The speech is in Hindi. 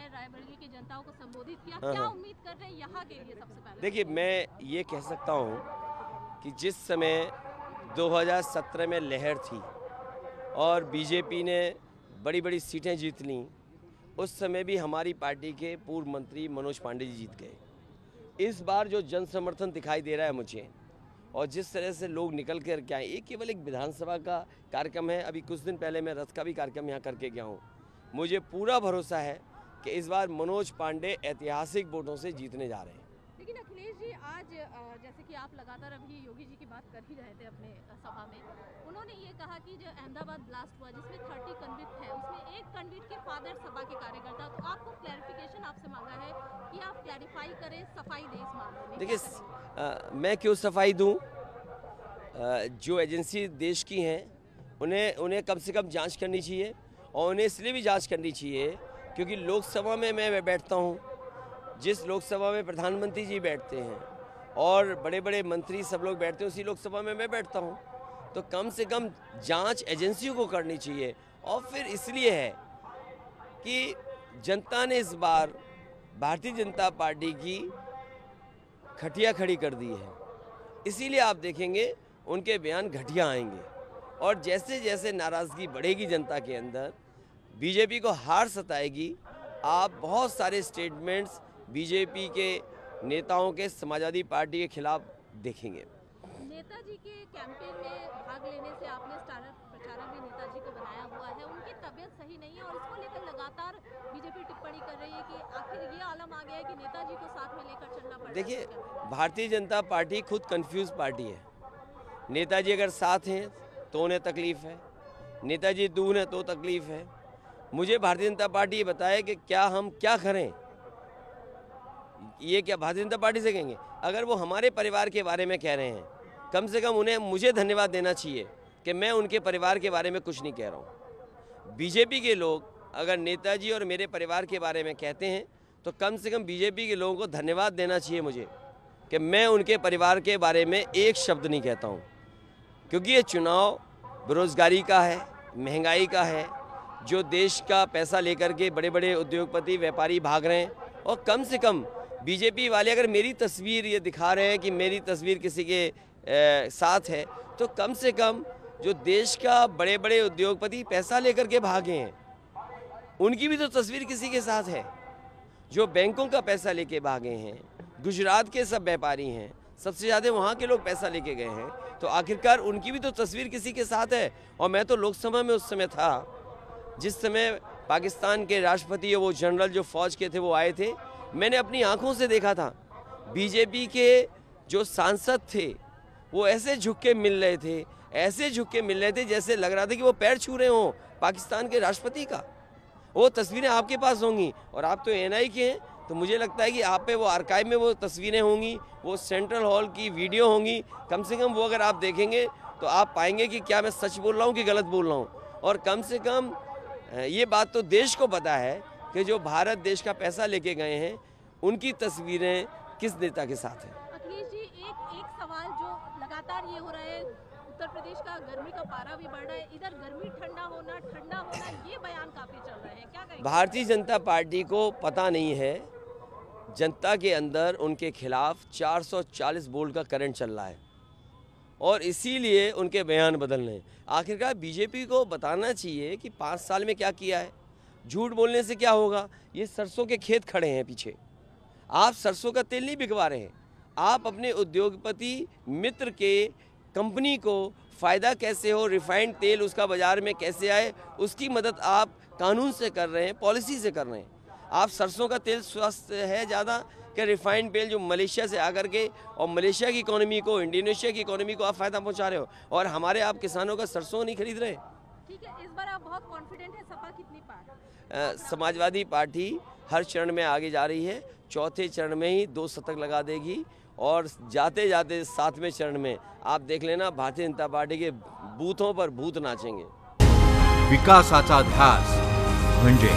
है, रायबरेली की जनताओं को संबोधित किया, क्या उम्मीद कर रहे हैं यहाँ के लिए सबसे पहले? देखिए, मैं ये कह सकता हूँ कि जिस समय 2017 में लहर थी और बीजेपी ने बड़ी बड़ी सीटें जीत लीं, उस समय भी हमारी पार्टी के पूर्व मंत्री मनोज पांडे जी जीत गए। इस बार जो जन समर्थन दिखाई दे रहा है मुझे, और जिस तरह से लोग निकल कर के आए, ये केवल एक विधानसभा का कार्यक्रम है। अभी कुछ दिन पहले मैं रथ का भी कार्यक्रम यहाँ करके गया हूँ। मुझे पूरा भरोसा है कि इस बार मनोज पांडे ऐतिहासिक वोटों से जीतने जा रहे हैं। लेकिन अखिलेश जी, आज जैसे कि आप लगातार अभी योगी जी की बात कर ही रहे थे अपने सभा में, उन्होंने ये कहा कि जो अहमदाबाद ब्लास्ट हुआ जिसमें 30 कन्विक्ट है, उसमें एक कन्विक्ट के फादर सपा के कार्यकर्ता, तो आपको क्लैरिफिकेशन आपसे मांगा है कि आप क्लैरिफाई करें, सफाई दें इस मामले में। देखिए, मैं क्यों सफाई दूं? जो एजेंसी देश की हैं उन्हें कम से कम जांच करनी चाहिए, और उन्हें इसलिए भी जांच करनी चाहिए क्योंकि लोकसभा में मैं बैठता हूं, जिस लोकसभा में प्रधानमंत्री जी बैठते हैं और बड़े बड़े मंत्री सब लोग बैठते हैं, उसी लोकसभा में मैं बैठता हूं, तो कम से कम जांच एजेंसियों को करनी चाहिए। और फिर इसलिए है कि जनता ने इस बार भारतीय जनता पार्टी की खटिया खड़ी कर दी है, इसीलिए आप देखेंगे उनके बयान घटिया आएंगे। और जैसे जैसे नाराज़गी बढ़ेगी जनता के अंदर, बीजेपी को हार सताएगी, आप बहुत सारे स्टेटमेंट्स बीजेपी के नेताओं के समाजवादी पार्टी के खिलाफ देखेंगे। नेताजी के कैंपेन में भाग लेने से आपने स्टार प्रचारक भी नेताजी को बनाया हुआ है, उनकी तबीयत सही नहीं है और इसको लेकर लगातार बीजेपी टिप्पणी कर रही है कि आखिर ये आलम आ गया है कि नेताजी को साथ में लेकर चलना पड़ रहा है। देखिए, भारतीय जनता पार्टी खुद कंफ्यूज पार्टी है। नेताजी अगर साथ हैं तो उन्हें तकलीफ है, नेताजी दूर हैं तो तकलीफ है। मुझे भारतीय जनता पार्टी ये बताए कि क्या हम क्या करें, ये क्या भारतीय जनता पार्टी से कहेंगे? अगर वो हमारे परिवार के बारे में कह रहे हैं, कम से कम उन्हें मुझे धन्यवाद देना चाहिए कि मैं उनके परिवार के बारे में कुछ नहीं कह रहा हूँ। बीजेपी के लोग अगर नेताजी और मेरे परिवार के बारे में कहते हैं तो कम से कम बीजेपी के लोगों को धन्यवाद देना चाहिए मुझे कि मैं उनके परिवार के बारे में एक शब्द नहीं कहता हूँ। क्योंकि ये चुनाव बेरोजगारी का है, महंगाई का है, जो देश का पैसा लेकर के बड़े बड़े उद्योगपति व्यापारी भाग रहे हैं, और कम से कम बीजेपी वाले अगर मेरी तस्वीर ये दिखा रहे हैं कि मेरी तस्वीर किसी के साथ है, तो कम से कम जो देश का बड़े बड़े उद्योगपति पैसा लेकर के भागे हैं, उनकी भी तो तस्वीर किसी के साथ है। जो बैंकों का पैसा लेके भागे हैं, गुजरात के सब व्यापारी हैं, सबसे ज़्यादा वहाँ के लोग पैसा लेके गए हैं, तो आखिरकार उनकी भी तो तस्वीर किसी के साथ है। और मैं तो लोकसभा में उस समय था जिस समय पाकिस्तान के राष्ट्रपति, वो जनरल जो फौज के थे वो आए थे, मैंने अपनी आंखों से देखा था। बीजेपी के जो सांसद थे वो ऐसे झुक के मिल रहे थे, ऐसे झुक के मिल रहे थे जैसे लग रहा था कि वो पैर छू रहे हों पाकिस्तान के राष्ट्रपति का। वो तस्वीरें आपके पास होंगी, और आप तो एनआई के हैं, तो मुझे लगता है कि आप पे वो आर्काइव में वो तस्वीरें होंगी, वो सेंट्रल हॉल की वीडियो होंगी। कम से कम वो अगर आप देखेंगे तो आप पाएंगे कि क्या मैं सच बोल रहा हूँ कि गलत बोल रहा हूँ। और कम से कम ये बात तो देश को पता है कि जो भारत देश का पैसा लेके गए हैं, उनकी तस्वीरें किस नेता के साथ हैं। अखिलेश जी, एक सवाल जो लगातार ये हो रहा है, उत्तर प्रदेश का गर्मी का पारा भी बढ़ रहा है, इधर गर्मी ठंडा होना, ये बयान काफी चल रहे हैं, क्या कहेंगे? भारतीय जनता पार्टी को पता नहीं है जनता के अंदर उनके खिलाफ 440 वोल्ट का करंट चल रहा है, और इसीलिए उनके बयान बदल रहे हैं। आखिरकार बीजेपी को बताना चाहिए कि 5 साल में क्या किया है। झूठ बोलने से क्या होगा? ये सरसों के खेत खड़े हैं पीछे, आप सरसों का तेल नहीं बिकवा रहे हैं। आप अपने उद्योगपति मित्र के कंपनी को फ़ायदा कैसे हो, रिफाइंड तेल उसका बाज़ार में कैसे आए, उसकी मदद आप कानून से कर रहे हैं, पॉलिसी से कर रहे हैं। आप सरसों का तेल स्वस्थ है ज़्यादा कि रिफाइंड तेल जो मलेशिया से आकर के, और मलेशिया की इकोनॉमी को, इंडोनेशिया की इकोनॉमी को आप फ़ायदा पहुंचा रहे हो, और हमारे आप किसानों का सरसों नहीं खरीद रहे। ठीक है, इस बार आप बहुत कॉन्फिडेंट हैं, सपा कितनी पार? समाजवादी पार्टी हर चरण में आगे जा रही है, चौथे चरण में ही 2 शतक लगा देगी, और जाते जाते 7वें चरण में आप देख लेना भारतीय जनता पार्टी के बूथों पर भूत नाचेंगे। विकासाचा ध्यास म्हणजे